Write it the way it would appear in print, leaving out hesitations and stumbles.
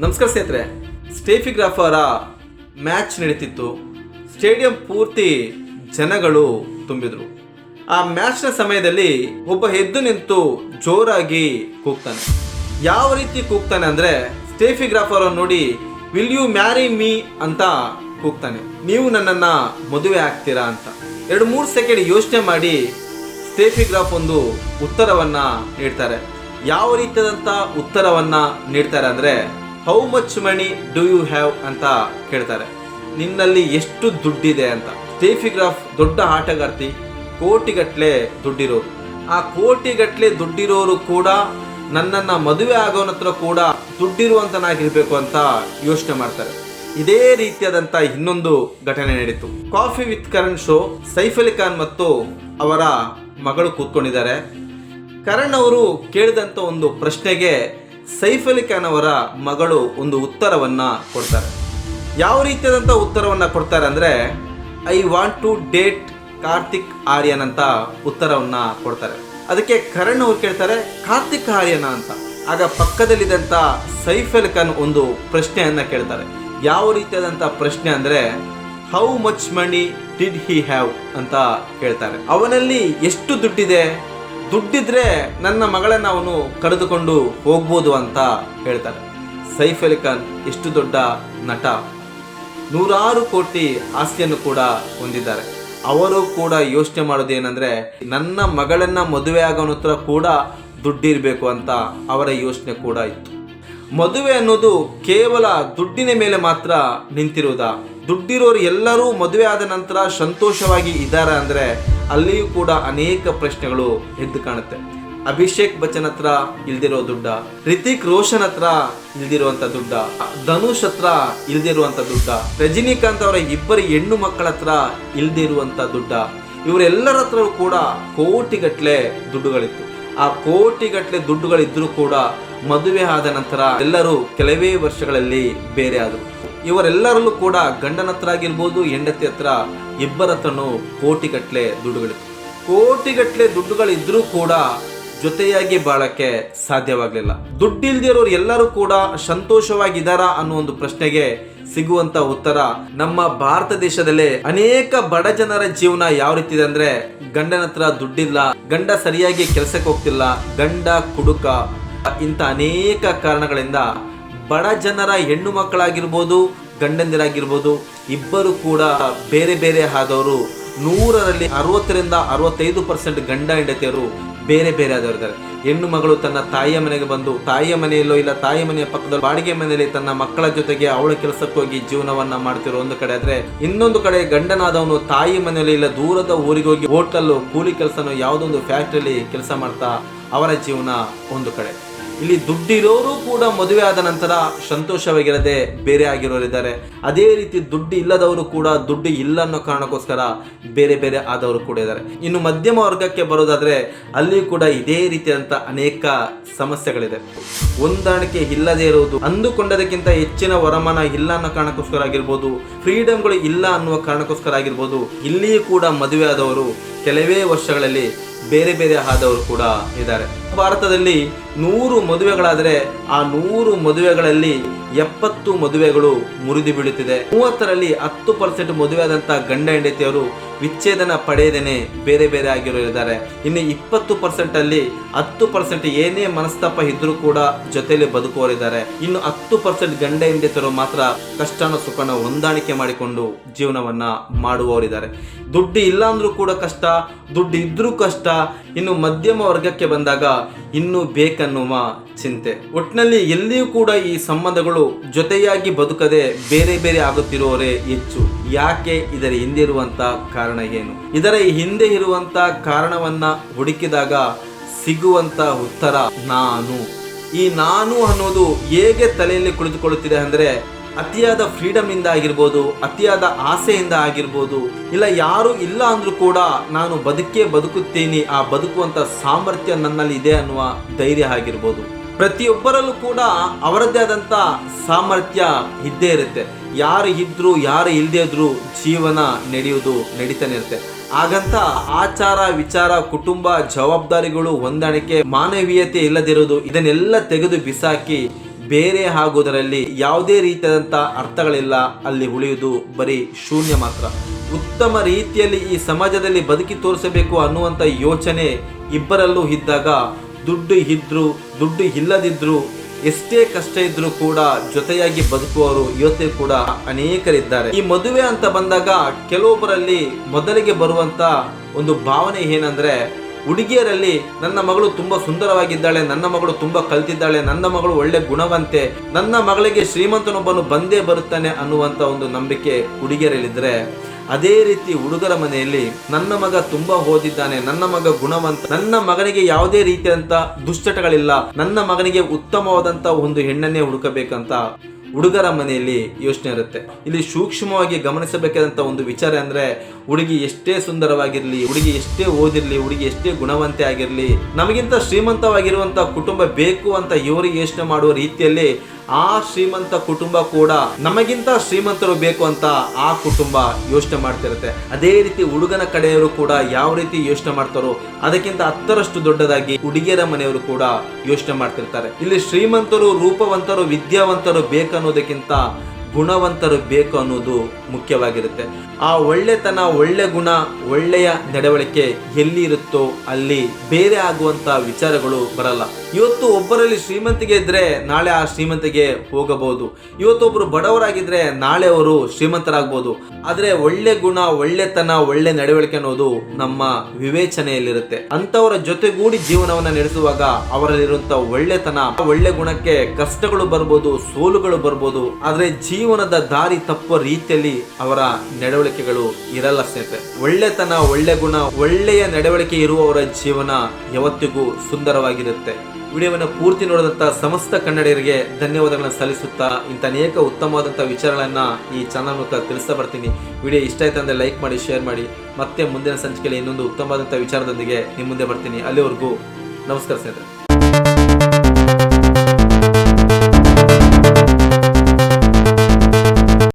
ನಮಸ್ಕಾರ ಸ್ನೇಹಿತರೆ, ಸ್ಟೇಫಿ ಗ್ರಾಫ್ ಅವರ ಮ್ಯಾಚ್ ನಡೀತಿತ್ತು. ಸ್ಟೇಡಿಯಂ ಪೂರ್ತಿ ಜನಗಳು ತುಂಬಿದ್ರು. ಆ ಮ್ಯಾಚ್ನ ಸಮಯದಲ್ಲಿ ಒಬ್ಬ ಎದ್ದು ನಿಂತು ಜೋರಾಗಿ ಕೂಗ್ತಾನೆ. ಯಾವ ರೀತಿ ಕೂಗ್ತಾನೆ ಅಂದರೆ, ಸ್ಟೇಫಿ ಗ್ರಾಫ್ ಅವರನ್ನು ನೋಡಿ ವಿಲ್ ಯು ಮ್ಯಾರಿ ಮೀ ಅಂತ ಕೂಗ್ತಾನೆ. ನೀವು ನನ್ನನ್ನು ಮದುವೆ ಆಗ್ತೀರಾ ಅಂತ. 2-3 ಸೆಕೆಂಡ್ ಯೋಚನೆ ಮಾಡಿ ಸ್ಟೇಫಿ ಗ್ರಾಫ್ ಒಂದು ಉತ್ತರವನ್ನ ನೀಡ್ತಾರೆ. ಯಾವ ರೀತಿಯಾದಂಥ ಉತ್ತರವನ್ನ ನೀಡ್ತಾರೆ ಅಂದರೆ, how much money do you have ಅಂತ ಕೇಳ್ತಾರೆ. ನಿನ್ನಲ್ಲಿ ಎಷ್ಟು ದುಡ್ಡಿದೆ ಅಂತ. ಸ್ಟೇಫಿ ಗ್ರಾಫ್ ದೊಡ್ಡ ಆಟಗಾರ್ತಿ, ಕೋಟಿಗಟ್ಟಲೆ ದುಡ್ಡಿರೋರು. ಆ ಕೋಟಿಗಟ್ಟಲೆ ದುಡ್ಡಿರೋರು ಕೂಡ ನನ್ನನ್ನು ಮದುವೆ ಆಗೋನ ಹತ್ರ ಕೂಡ ದುಡ್ಡಿರುವಂತನಾಗಿರ್ಬೇಕು ಅಂತ ಯೋಚನೆ ಮಾಡ್ತಾರೆ. ಇದೇ ರೀತಿಯಾದಂಥ ಇನ್ನೊಂದು ಘಟನೆ ನಡೀತು. Coffee with Karan show. Saif Ali Khan ಮತ್ತು ಅವರ ಮಗಳು ಕೂತ್ಕೊಂಡಿದ್ದಾರೆ. ಕರಣ್ ಅವರು ಕೇಳಿದಂಥ ಒಂದು ಪ್ರಶ್ನೆಗೆ ಸೈಫ್ ಅಲಿ ಖಾನ್ ಅವರ ಮಗಳು ಒಂದು ಉತ್ತರವನ್ನ ಕೊಡ್ತಾರೆ. ಯಾವ ರೀತಿಯಾದಂಥ ಉತ್ತರವನ್ನ ಕೊಡ್ತಾರೆ ಅಂದರೆ, I want to date Kartik Aaryan ಅಂತ ಉತ್ತರವನ್ನ ಕೊಡ್ತಾರೆ. ಅದಕ್ಕೆ ಕರಣ್ ಅವರು ಕೇಳ್ತಾರೆ, ಕಾರ್ತಿಕ್ ಆರ್ಯನ ಅಂತ. ಆಗ ಪಕ್ಕದಲ್ಲಿದ್ದಂಥ ಸೈಫ್ ಅಲಿ ಖಾನ್ ಒಂದು ಪ್ರಶ್ನೆಯನ್ನ ಕೇಳ್ತಾರೆ. ಯಾವ ರೀತಿಯಾದಂಥ ಪ್ರಶ್ನೆ ಅಂದರೆ, how much money did he have ಅಂತ ಕೇಳ್ತಾರೆ. ಅವನಲ್ಲಿ ಎಷ್ಟು ದುಡ್ಡಿದೆ, ದುಡ್ಡಿದ್ರೆ ನನ್ನ ಮಗಳನ್ನ ಅವನು ಕರೆದುಕೊಂಡು ಹೋಗ್ಬೋದು ಅಂತ ಹೇಳ್ತಾರೆ. ಸೈಫ್ ಅಲಿ ಖಾನ್ ಎಷ್ಟು ದೊಡ್ಡ ನಟ, 100 ಕೋಟಿ ಆಸ್ತಿಯನ್ನು ಕೂಡ ಹೊಂದಿದ್ದಾರೆ. ಅವರು ಕೂಡ ಯೋಚನೆ ಮಾಡೋದೇನೆಂದ್ರೆ, ನನ್ನ ಮಗಳನ್ನ ಮದುವೆ ಆಗೋನ ಹತ್ರ ಕೂಡ ದುಡ್ಡಿರಬೇಕು ಅಂತ ಅವರ ಯೋಚನೆ ಕೂಡ ಇತ್ತು. ಮದುವೆ ಅನ್ನೋದು ಕೇವಲ ದುಡ್ಡಿನ ಮೇಲೆ ಮಾತ್ರ ನಿಂತಿರುವುದಾ? ದುಡ್ಡಿರೋರು ಎಲ್ಲರೂ ಮದುವೆ ಆದ ನಂತರ ಸಂತೋಷವಾಗಿ ಇದ್ದಾರಾ ಅಂದರೆ ಅಲ್ಲಿಯೂ ಕೂಡ ಅನೇಕ ಪ್ರಶ್ನೆಗಳು ಎದ್ದು ಕಾಣುತ್ತೆ. ಅಭಿಷೇಕ್ ಬಚ್ಚನ್ ಹತ್ರ ಇಲ್ದಿರೋ ದುಡ್ಡ, ರಿತಿಕ್ ರೋಷನ್ ಹತ್ರ ಇಲ್ದಿರುವಂತ ದುಡ್ಡ, ಧನುಷ್ ಹತ್ರ ಇಲ್ದಿರುವಂತ ದುಡ್ಡ, ರಜನಿಕಾಂತ್ ಅವರ 2 ಹೆಣ್ಣು ಮಕ್ಕಳ ಹತ್ರ ಇಲ್ದಿರುವಂತ ದುಡ್ಡ, ಇವರೆಲ್ಲರ ಹತ್ರ ಕೂಡ ಕೋಟಿಗಟ್ಟಲೆ ದುಡ್ಡುಗಳಿತ್ತು. ಆ ಕೋಟಿಗಟ್ಟಲೆ ದುಡ್ಡುಗಳಿದ್ರೂ ಕೂಡ ಮದುವೆ ಆದ ನಂತರ ಎಲ್ಲರೂ ಕೆಲವೇ ವರ್ಷಗಳಲ್ಲಿ ಬೇರೆ ಆದರು. ಇವರೆಲ್ಲರಲ್ಲೂ ಕೂಡ ಗಂಡನ ಹತ್ರ ಆಗಿರ್ಬೋದು, ಹೆಂಡತಿ ಹತ್ರ, ಇಬ್ಬರ ಹತ್ರನೂ ಕೋಟಿಗಟ್ಟಲೆ ದುಡ್ಡುಗಳಿತ್ತು. ಕೋಟಿಗಟ್ಟಲೆ ದುಡ್ಡುಗಳಿದ್ರೂ ಕೂಡ ಜೊತೆಯಾಗಿ ಬಾಳಕ್ಕೆ ಸಾಧ್ಯವಾಗಲಿಲ್ಲ. ದುಡ್ಡಿಲ್ದಿರೋರು ಎಲ್ಲರೂ ಕೂಡ ಸಂತೋಷವಾಗಿದ್ದಾರಾ ಅನ್ನೋ ಒಂದು ಪ್ರಶ್ನೆಗೆ ಸಿಗುವಂತ ಉತ್ತರ ನಮ್ಮ ಭಾರತ ದೇಶದಲ್ಲೇ ಅನೇಕ ಬಡ ಜನರ ಜೀವನ ಯಾವ ರೀತಿ ಇದೆ ಅಂದ್ರೆ, ಗಂಡನ ಹತ್ರ ದುಡ್ಡಿಲ್ಲ, ಗಂಡ ಸರಿಯಾಗಿ ಕೆಲಸಕ್ಕೆ ಹೋಗ್ತಿಲ್ಲ, ಗಂಡ ಕುಡುಕ, ಇಂಥ ಅನೇಕ ಕಾರಣಗಳಿಂದ ಬಡ ಜನರ ಹೆಣ್ಣು ಮಕ್ಕಳಾಗಿರ್ಬೋದು, ಗಂಡಂದಿರಾಗಿರ್ಬೋದು, ಇಬ್ಬರು ಕೂಡ ಬೇರೆ ಬೇರೆ ಆದವರು 100ರಲ್ಲಿ 60ರಿಂದ 65% ಗಂಡ ಹೆಂಡತಿಯರು ಬೇರೆ ಬೇರೆ ಆದವರಿದ್ದಾರೆ. ಹೆಣ್ಣು ಮಗಳು ತನ್ನ ತಾಯಿಯ ಮನೆಗೆ ಬಂದು, ತಾಯಿಯ ಮನೆಯಲ್ಲೋ ಇಲ್ಲ ತಾಯಿಯ ಮನೆಯ ಪಕ್ಕದಲ್ಲಿ ಬಾಡಿಗೆ ಮನೆಯಲ್ಲಿ ತನ್ನ ಮಕ್ಕಳ ಜೊತೆಗೆ ಅವಳ ಕೆಲಸಕ್ಕೆ ಹೋಗಿ ಜೀವನವನ್ನ ಮಾಡ್ತಿರೋ ಒಂದು ಕಡೆ ಆದ್ರೆ, ಇನ್ನೊಂದು ಕಡೆ ಗಂಡನಾದವನು ತಾಯಿ ಮನೆಯಲ್ಲಿ ಇಲ್ಲ ದೂರದ ಊರಿಗೆ ಹೋಗಿ ಹೋಟೆಲ್ಲು, ಕೂಲಿ ಕೆಲಸನೋ ಯಾವುದೊಂದು ಫ್ಯಾಕ್ಟ್ರಿಯಲ್ಲಿ ಕೆಲಸ ಮಾಡ್ತಾ ಅವರ ಜೀವನ ಒಂದು ಕಡೆ. ಇಲ್ಲಿ ದುಡ್ಡಿರೋರು ಕೂಡ ಮದುವೆ ಆದ ನಂತರ ಸಂತೋಷವಾಗಿರದೆ ಬೇರೆ ಆಗಿರೋರಿದ್ದಾರೆ. ಅದೇ ರೀತಿ ದುಡ್ಡು ಇಲ್ಲದವರು ಕೂಡ ದುಡ್ಡು ಇಲ್ಲ ಅನ್ನೋ ಕಾರಣಕ್ಕೋಸ್ಕರ ಬೇರೆ ಬೇರೆ ಆದವರು ಕೂಡ ಇದ್ದಾರೆ. ಇನ್ನು ಮಧ್ಯಮ ವರ್ಗಕ್ಕೆ ಬರೋದಾದ್ರೆ ಅಲ್ಲಿ ಕೂಡ ಇದೇ ರೀತಿಯಾದಂಥ ಅನೇಕ ಸಮಸ್ಯೆಗಳಿದೆ. ಹೊಂದಾಣಿಕೆ ಇಲ್ಲದೆ ಇರುವುದು, ಅಂದುಕೊಂಡದಕ್ಕಿಂತ ಹೆಚ್ಚಿನ ವರಮಾನ ಇಲ್ಲ ಅನ್ನೋ ಕಾರಣಕ್ಕೋಸ್ಕರ ಆಗಿರ್ಬೋದು, ಫ್ರೀಡಮ್ಗಳು ಇಲ್ಲ ಅನ್ನುವ ಕಾರಣಕ್ಕೋಸ್ಕರ ಆಗಿರ್ಬೋದು, ಇಲ್ಲಿಯೂ ಕೂಡ ಮದುವೆ ಆದವರು ಕೆಲವೇ ವರ್ಷಗಳಲ್ಲಿ ಬೇರೆ ಬೇರೆ ಆದವರು ಕೂಡ ಇದ್ದಾರೆ. ಭಾರತದಲ್ಲಿ 100 ಮದುವೆಗಳಾದರೆ ಆ 100 ಮದುವೆಗಳಲ್ಲಿ 70 ಮದುವೆಗಳು ಮುರಿದು ಬೀಳುತ್ತಿದೆ. 30ರಲ್ಲಿ 10% ಮದುವೆ ಆದಂಥ ಗಂಡ ಹೆಂಡತಿಯವರು ವಿಚ್ಛೇದನ ಪಡೆಯದೇನೆ ಬೇರೆ ಬೇರೆ ಆಗಿರೋರಿದ್ದಾರೆ. ಇನ್ನು 20% ಅಲ್ಲಿ 10% ಏನೇ ಮನಸ್ತಾಪ ಇದ್ರೂ ಕೂಡ ಜೊತೆಯಲ್ಲಿ ಬದುಕುವರಿದ್ದಾರೆ. ಇನ್ನು 10% ಗಂಡ ಹೆಂಡತಿಯರು ಮಾತ್ರ ಕಷ್ಟನ ಸುಖನ ಹೊಂದಾಣಿಕೆ ಮಾಡಿಕೊಂಡು ಜೀವನವನ್ನ ಮಾಡುವವರಿದ್ದಾರೆ. ದುಡ್ಡು ಇಲ್ಲ ಅಂದ್ರೂ ಕೂಡ ಕಷ್ಟ, ದುಡ್ಡು ಇದ್ರೂ ಕಷ್ಟ. ಇನ್ನು ಮಧ್ಯಮ ವರ್ಗಕ್ಕೆ ಬಂದಾಗ ಇನ್ನೂ ಬೇಕನ್ನುವ ಚಿಂತೆ. ಒಟ್ಟಿನಲ್ಲಿ ಎಲ್ಲಿಯೂ ಕೂಡ ಈ ಸಂಬಂಧಗಳು ಜೊತೆಯಾಗಿ ಬದುಕದೆ ಬೇರೆ ಬೇರೆ ಆಗುತ್ತಿರುವವರೇ ಹೆಚ್ಚು. ಯಾಕೆ? ಇದರ ಹಿಂದೆ ಇರುವಂತ ಕಾರಣ ಏನು? ಇದರ ಹಿಂದೆ ಇರುವಂತ ಕಾರಣವನ್ನ ಹುಡುಕಿದಾಗ ಸಿಗುವಂತ ಉತ್ತರ ನಾನು. ಈ ನಾನು ಅನ್ನೋದು ಹೇಗೆ ತಲೆಯಲ್ಲಿ ಕುಳಿತುಕೊಳ್ಳುತ್ತಿದೆ ಅಂದ್ರೆ, ಅತಿಯಾದ ಫ್ರೀಡಮ್ ಇಂದ ಆಗಿರ್ಬೋದು, ಅತಿಯಾದ ಆಸೆಯಿಂದ ಆಗಿರ್ಬೋದು, ಇಲ್ಲ ಯಾರು ಇಲ್ಲ ಅಂದ್ರೂ ಕೂಡ ನಾನು ಬದುಕುತ್ತೀನಿ, ಆ ಬದುಕುವಂತ ಸಾಮರ್ಥ್ಯ ನನ್ನಲ್ಲಿ ಇದೆ ಅನ್ನುವ ಧೈರ್ಯ ಆಗಿರ್ಬೋದು. ಪ್ರತಿಯೊಬ್ಬರಲ್ಲೂ ಕೂಡ ಅವರದ್ದೇ ಆದಂತ ಸಾಮರ್ಥ್ಯ ಇದ್ದೇ ಇರುತ್ತೆ. ಯಾರು ಇದ್ರು ಯಾರು ಇಲ್ಲದೇ ಇದ್ರು ಜೀವನ ನಡೀತಾನೆ ಇರುತ್ತೆ. ಹಾಗಂತ ಆಚಾರ ವಿಚಾರ, ಕುಟುಂಬ, ಜವಾಬ್ದಾರಿಗಳು, ಹೊಂದಾಣಿಕೆ, ಮಾನವೀಯತೆ ಇಲ್ಲದಿರೋದು, ಇದನ್ನೆಲ್ಲ ತೆಗೆದು ಬಿಸಾಕಿ ಬೇರೆ ಆಗುವುದರಲ್ಲಿ ಯಾವುದೇ ರೀತಿಯಾದಂಥ ಅರ್ಥಗಳಿಲ್ಲ. ಅಲ್ಲಿ ಉಳಿಯುವುದು ಬರೀ ಶೂನ್ಯ ಮಾತ್ರ. ಉತ್ತಮ ರೀತಿಯಲ್ಲಿ ಈ ಸಮಾಜದಲ್ಲಿ ಬದುಕಿ ತೋರಿಸಬೇಕು ಅನ್ನುವಂಥ ಯೋಚನೆ ಇಬ್ಬರಲ್ಲೂ ಇದ್ದಾಗ, ದುಡ್ಡು ಇದ್ರೂ ದುಡ್ಡು ಇಲ್ಲದಿದ್ರೂ ಎಷ್ಟೇ ಕಷ್ಟ ಇದ್ರೂ ಕೂಡ ಜೊತೆಯಾಗಿ ಬದುಕುವವರು ಇವತ್ತೇ ಕೂಡ ಅನೇಕರಿದ್ದಾರೆ. ಈ ಮದುವೆ ಅಂತ ಬಂದಾಗ ಕೆಲವೊಬ್ಬರಲ್ಲಿ ಮೊದಲಿಗೆ ಬರುವಂತ ಒಂದು ಭಾವನೆ ಏನಂದ್ರೆ, ಹುಡುಗಿಯರಲ್ಲಿ ನನ್ನ ಮಗಳು ತುಂಬಾ ಸುಂದರವಾಗಿದ್ದಾಳೆ, ನನ್ನ ಮಗಳು ತುಂಬಾ ಕಲ್ತಿದ್ದಾಳೆ, ನನ್ನ ಮಗಳು ಒಳ್ಳೆ ಗುಣವಂತೆ, ನನ್ನ ಮಗಳಿಗೆ ಶ್ರೀಮಂತನೊಬ್ಬನು ಬಂದೇ ಬರುತ್ತಾನೆ ಅನ್ನುವಂತ ಒಂದು ನಂಬಿಕೆ ಹುಡುಗಿಯರಲ್ಲಿದ್ರೆ, ಅದೇ ರೀತಿ ಹುಡುಗರ ಮನೆಯಲ್ಲಿ ನನ್ನ ಮಗ ತುಂಬಾ ಓದಿದ್ದಾನೆ, ನನ್ನ ಮಗ ಗುಣವಂತ, ನನ್ನ ಮಗನಿಗೆ ಯಾವುದೇ ರೀತಿಯಾದಂತ ದುಶ್ಚಟಗಳಿಲ್ಲ, ನನ್ನ ಮಗನಿಗೆ ಉತ್ತಮವಾದಂತ ಒಂದು ಹೆಣ್ಣನ್ನೇ ಹುಡುಕಬೇಕಂತ ಹುಡುಗರ ಮನೆಯಲ್ಲಿ ಯೋಚನೆ ಇರುತ್ತೆ. ಇಲ್ಲಿ ಸೂಕ್ಷ್ಮವಾಗಿ ಗಮನಿಸಬೇಕಾದಂತ ಒಂದು ವಿಚಾರ ಅಂದ್ರೆ, ಹುಡುಗಿ ಎಷ್ಟೇ ಸುಂದರವಾಗಿರ್ಲಿ, ಹುಡುಗಿ ಎಷ್ಟೇ ಓದಿರ್ಲಿ, ಹುಡುಗಿ ಎಷ್ಟೇ ಗುಣವಂತೆ ಆಗಿರ್ಲಿ, ನಮಗಿಂತ ಶ್ರೀಮಂತವಾಗಿರುವಂತ ಕುಟುಂಬ ಬೇಕು ಅಂತ ಇವರಿಗೆ ಯೋಚನೆ ಮಾಡುವ ರೀತಿಯಲ್ಲಿ ಆ ಶ್ರೀಮಂತ ಕುಟುಂಬ ಕೂಡ ನಮಗಿಂತ ಶ್ರೀಮಂತರು ಬೇಕು ಅಂತ ಆ ಕುಟುಂಬ ಯೋಚನೆ ಮಾಡ್ತಿರುತ್ತೆ. ಅದೇ ರೀತಿ ಹುಡುಗನ ಕಡೆಯವರು ಕೂಡ ಯಾವ ರೀತಿ ಯೋಚನೆ ಮಾಡ್ತಾರೋ ಅದಕ್ಕಿಂತ 10ರಷ್ಟು ದೊಡ್ಡದಾಗಿ ಹುಡುಗಿಯರ ಮನೆಯವರು ಕೂಡ ಯೋಚನೆ ಮಾಡ್ತಿರ್ತಾರೆ. ಇಲ್ಲಿ ಶ್ರೀಮಂತರು, ರೂಪವಂತರು, ವಿದ್ಯಾವಂತರು ಬೇಕನ್ನೋದಕ್ಕಿಂತ ಗುಣವಂತರು ಬೇಕು ಅನ್ನೋದು ಮುಖ್ಯವಾಗಿರುತ್ತೆ. ಆ ಒಳ್ಳೆತನ, ಒಳ್ಳೆ ಗುಣ, ಒಳ್ಳೆಯ ನಡವಳಿಕೆ ಎಲ್ಲಿ ಇರುತ್ತೋ ಅಲ್ಲಿ ಬೇರೆ ಆಗುವಂತ ವಿಚಾರಗಳು ಬರಲ್ಲ. ಇವತ್ತು ಒಬ್ಬರಲ್ಲಿ ಶ್ರೀಮಂತಿಗೆ ಇದ್ರೆ ನಾಳೆ ಆ ಶ್ರೀಮಂತಿಗೆ ಹೋಗಬಹುದು. ಇವತ್ತೊಬ್ರು ಬಡವರಾಗಿದ್ರೆ ನಾಳೆ ಅವರು ಶ್ರೀಮಂತರಾಗಬಹುದು. ಆದ್ರೆ ಒಳ್ಳೆ ಗುಣ, ಒಳ್ಳೆತನ, ಒಳ್ಳೆ ನಡವಳಿಕೆ ಅನ್ನೋದು ನಮ್ಮ ವಿವೇಚನೆಯಲ್ಲಿರುತ್ತೆ. ಅಂತವರ ಜೊತೆಗೂಡಿ ಜೀವನವನ್ನ ನಡೆಸುವಾಗ ಅವರಲ್ಲಿರುವಂತ ಒಳ್ಳೆತನ, ಒಳ್ಳೆ ಗುಣಕ್ಕೆ ಕಷ್ಟಗಳು ಬರ್ಬೋದು, ಸೋಲುಗಳು ಬರ್ಬೋದು, ಆದ್ರೆ ಜೀವನದ ದಾರಿ ತಪ್ಪುವ ರೀತಿಯಲ್ಲಿ ಅವರ ನಡವಳಿಕೆಗಳು ಇರಲ್ಲ ಸ್ನೇಹಿತರೆ. ಒಳ್ಳೆತನ, ಒಳ್ಳೆ ಗುಣ, ಒಳ್ಳೆಯ ನಡವಳಿಕೆ ಇರುವವರ ಜೀವನ ಯಾವತ್ತಿಗೂ ಸುಂದರವಾಗಿರುತ್ತೆ. ವಿಡಿಯೋವನ್ನು ಪೂರ್ತಿ ನೋಡಿದಂಥ ಸಮಸ್ತ ಕನ್ನಡಿಗರಿಗೆ ಧನ್ಯವಾದಗಳನ್ನು ಸಲ್ಲಿಸುತ್ತಾ, ಇಂಥ ಅನೇಕ ಉತ್ತಮವಾದಂಥ ವಿಚಾರಗಳನ್ನ ಈ ಚಾನಲ್ ಮೂಲಕ ತಿಳಿಸ್ತಾ ಬರ್ತೀನಿ. ವಿಡಿಯೋ ಇಷ್ಟ ಆಯ್ತು ಅಂದರೆ ಲೈಕ್ ಮಾಡಿ, ಶೇರ್ ಮಾಡಿ. ಮತ್ತೆ ಮುಂದಿನ ಸಂಚಿಕೆಯಲ್ಲಿ ಇನ್ನೊಂದು ಉತ್ತಮವಾದಂಥ ವಿಚಾರದೊಂದಿಗೆ ನಿಮ್ಮ ಮುಂದೆ ಬರ್ತೀನಿ. ಅಲ್ಲಿವರೆಗೂ ನಮಸ್ಕಾರ ಸ್ನೇಹಿತರೆ.